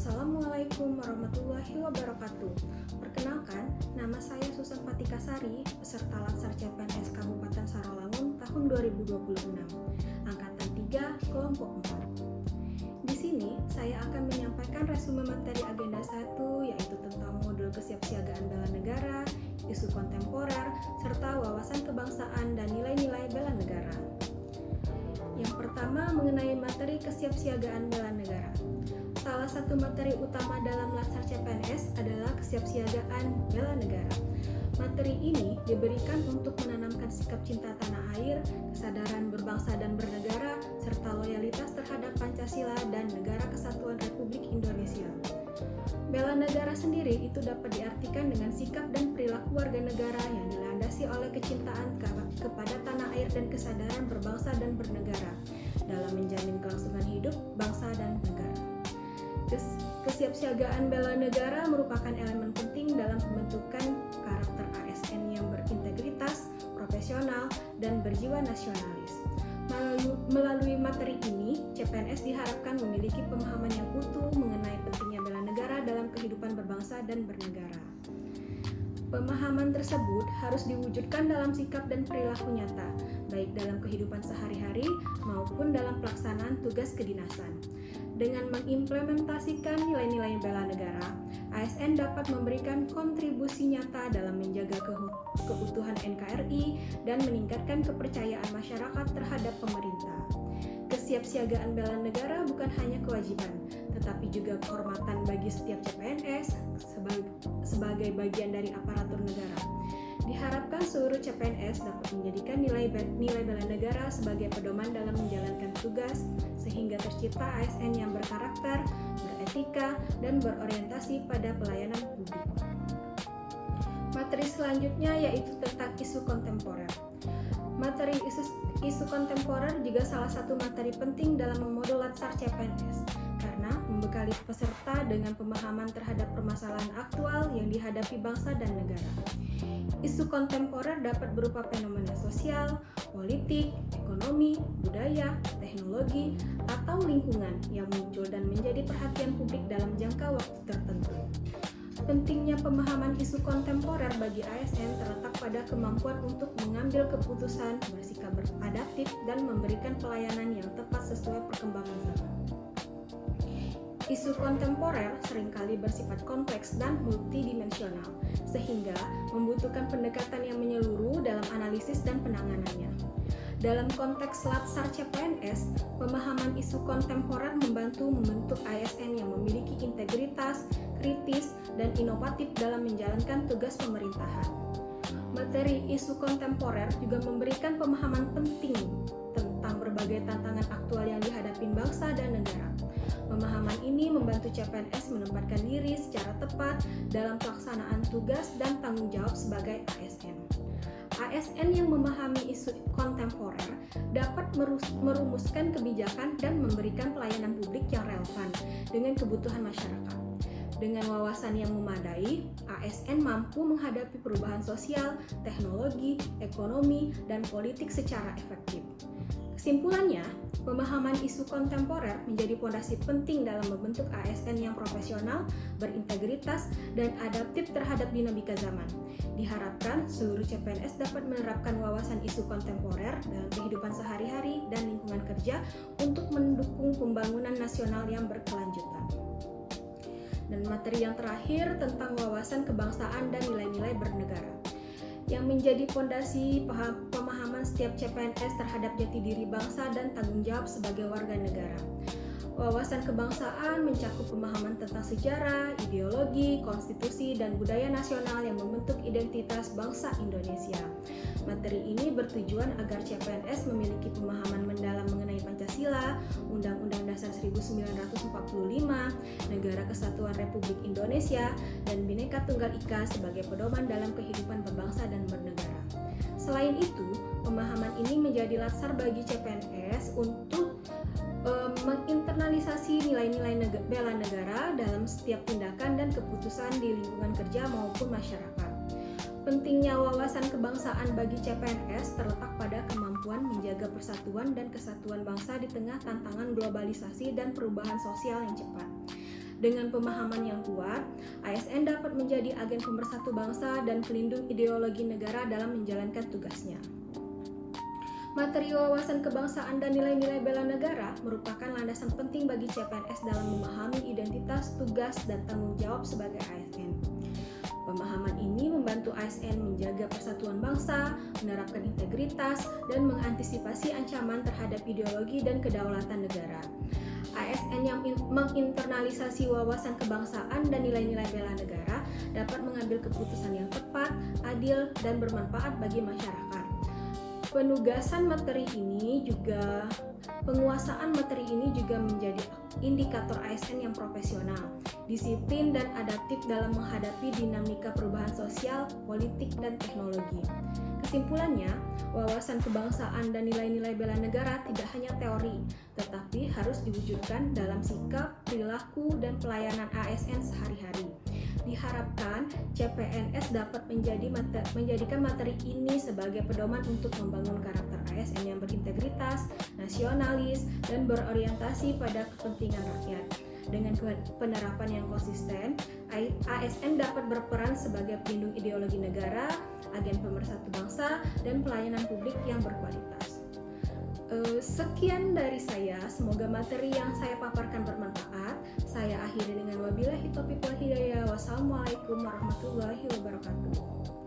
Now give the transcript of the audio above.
Assalamualaikum warahmatullahi wabarakatuh. Perkenalkan, nama saya Susan Patikasari, peserta Latsar CPNS Kabupaten Sarawangun tahun 2026, angkatan 3, kelompok 4. Di sini, saya akan menyampaikan resume materi agenda 1, yaitu tentang modul kesiapsiagaan bela negara, isu kontemporer, serta wawasan kebangsaan dan nilai-nilai bela negara. Yang pertama, mengenai materi kesiapsiagaan bela negara. Salah satu materi utama dalam Latsar CPNS adalah kesiapsiagaan bela negara. Materi ini diberikan untuk menanamkan sikap cinta tanah air, kesadaran berbangsa dan bernegara, serta loyalitas terhadap Pancasila dan Negara Kesatuan Republik Indonesia. Bela negara sendiri itu dapat diartikan dengan sikap dan perilaku warga negara yang dilandasi oleh kecintaan kepada tanah air dan kesadaran berbangsa dan bernegara dalam menjamin kelangsungan hidup bangsa dan negara. Kesiapsiagaan bela negara merupakan elemen penting dalam pembentukan karakter ASN yang berintegritas, profesional, dan berjiwa nasionalis. Melalui materi ini, CPNS diharapkan memiliki pemahaman yang utuh mengenai pentingnya bela negara dalam kehidupan berbangsa dan bernegara. Pemahaman tersebut harus diwujudkan dalam sikap dan perilaku nyata, baik dalam kehidupan sehari-hari maupun dalam pelaksanaan tugas kedinasan. Dengan mengimplementasikan nilai-nilai bela negara, ASN dapat memberikan kontribusi nyata dalam menjaga keutuhan NKRI dan meningkatkan kepercayaan masyarakat terhadap pemerintah. Kesiapsiagaan bela negara bukan hanya kewajiban, tetapi juga kehormatan bagi setiap CPNS sebagai bagian dari aparatur negara. Diharapkan seluruh CPNS dapat menjadikan nilai bela negara sebagai pedoman dalam menjalankan tugas, sehingga tercipta ASN yang berkarakter, beretika, dan berorientasi pada pelayanan publik. Materi selanjutnya yaitu tentang isu kontemporer. Materi isu kontemporer juga salah satu materi penting dalam memodul Latsar CPNS, karena membekali peserta dengan pemahaman terhadap permasalahan aktual yang dihadapi bangsa dan negara. Isu kontemporer dapat berupa fenomena sosial, politik, ekonomi, budaya, teknologi, atau lingkungan yang muncul dan menjadi perhatian publik dalam jangka waktu tertentu. Pentingnya pemahaman isu kontemporer bagi ASN terletak pada kemampuan untuk mengambil keputusan, bersikap beradaptif, dan memberikan pelayanan yang tepat sesuai perkembangan zaman. Isu kontemporer seringkali bersifat kompleks dan multidimensional, sehingga membutuhkan pendekatan yang menyeluruh dalam analisis dan penanganannya. Dalam konteks Latsar CPNS, pemahaman isu kontemporer membantu membentuk ASN yang memiliki integritas, kritis, dan inovatif dalam menjalankan tugas pemerintahan. Materi isu kontemporer juga memberikan pemahaman penting tentang berbagai tantangan aktual yang dihadapi bangsa dan negara. Pemahaman ini membantu CPNS menempatkan diri secara tepat dalam pelaksanaan tugas dan tanggung jawab sebagai ASN. ASN yang memahami isu kontemporer dapat merumuskan kebijakan dan memberikan pelayanan publik yang relevan dengan kebutuhan masyarakat. Dengan wawasan yang memadai, ASN mampu menghadapi perubahan sosial, teknologi, ekonomi, dan politik secara efektif. Kesimpulannya, pemahaman isu kontemporer menjadi fondasi penting dalam membentuk ASN yang profesional, berintegritas, dan adaptif terhadap dinamika zaman. Diharapkan seluruh CPNS dapat menerapkan wawasan isu kontemporer dalam kehidupan sehari-hari dan lingkungan kerja untuk mendukung pembangunan nasional yang berkelanjutan. Dan materi yang terakhir tentang wawasan kebangsaan dan nilai-nilai bernegara, yang menjadi fondasi pemahaman setiap CPNS terhadap jati diri bangsa dan tanggung jawab sebagai warga negara. Wawasan kebangsaan mencakup pemahaman tentang sejarah, ideologi, konstitusi, dan budaya nasional yang membentuk identitas bangsa Indonesia. Materi ini bertujuan agar CPNS memiliki pemahaman mendalam mengenai Pancasila, Undang-Undang Dasar 1945, Negara Kesatuan Republik Indonesia, dan Bhinneka Tunggal Ika sebagai pedoman dalam kehidupan berbangsa dan bernegara. Selain itu, pemahaman ini menjadi dasar bagi CPNS untuk menginternalisasi nilai-nilai bela negara dalam setiap tindakan dan keputusan di lingkungan kerja maupun masyarakat. Pentingnya wawasan kebangsaan bagi CPNS terletak pada kemampuan menjaga persatuan dan kesatuan bangsa di tengah tantangan globalisasi dan perubahan sosial yang cepat. Dengan pemahaman yang kuat, ASN dapat menjadi agen pemersatu bangsa dan pelindung ideologi negara dalam menjalankan tugasnya. Materi wawasan kebangsaan dan nilai-nilai bela negara merupakan landasan penting bagi CPNS dalam memahami identitas, tugas, dan tanggung jawab sebagai ASN. Pemahaman ini membantu ASN menjaga persatuan bangsa, menerapkan integritas, dan mengantisipasi ancaman terhadap ideologi dan kedaulatan negara. ASN yang menginternalisasi wawasan kebangsaan dan nilai-nilai bela negara dapat mengambil keputusan yang tepat, adil, dan bermanfaat bagi masyarakat. Penguasaan materi ini juga menjadi indikator ASN yang profesional, disiplin, dan adaptif dalam menghadapi dinamika perubahan sosial, politik, dan teknologi. Kesimpulannya, wawasan kebangsaan dan nilai-nilai bela negara tidak hanya teori, tetapi harus diwujudkan dalam sikap, perilaku, dan pelayanan ASN sehari-hari. Diharapkan CPNS dapat menjadikan materi ini sebagai pedoman untuk membangun karakter ASN yang berintegritas, nasionalis, dan berorientasi pada kepentingan rakyat. Dengan penerapan yang konsisten, ASN dapat berperan sebagai pelindung ideologi negara, agen pemersatu bangsa, dan pelayanan publik yang berkualitas. Sekian dari saya, semoga materi yang saya paparkan bermanfaat. Saya akhiri dengan wabillahi taufiq wal hidayah. Wassalamualaikum warahmatullahi wabarakatuh.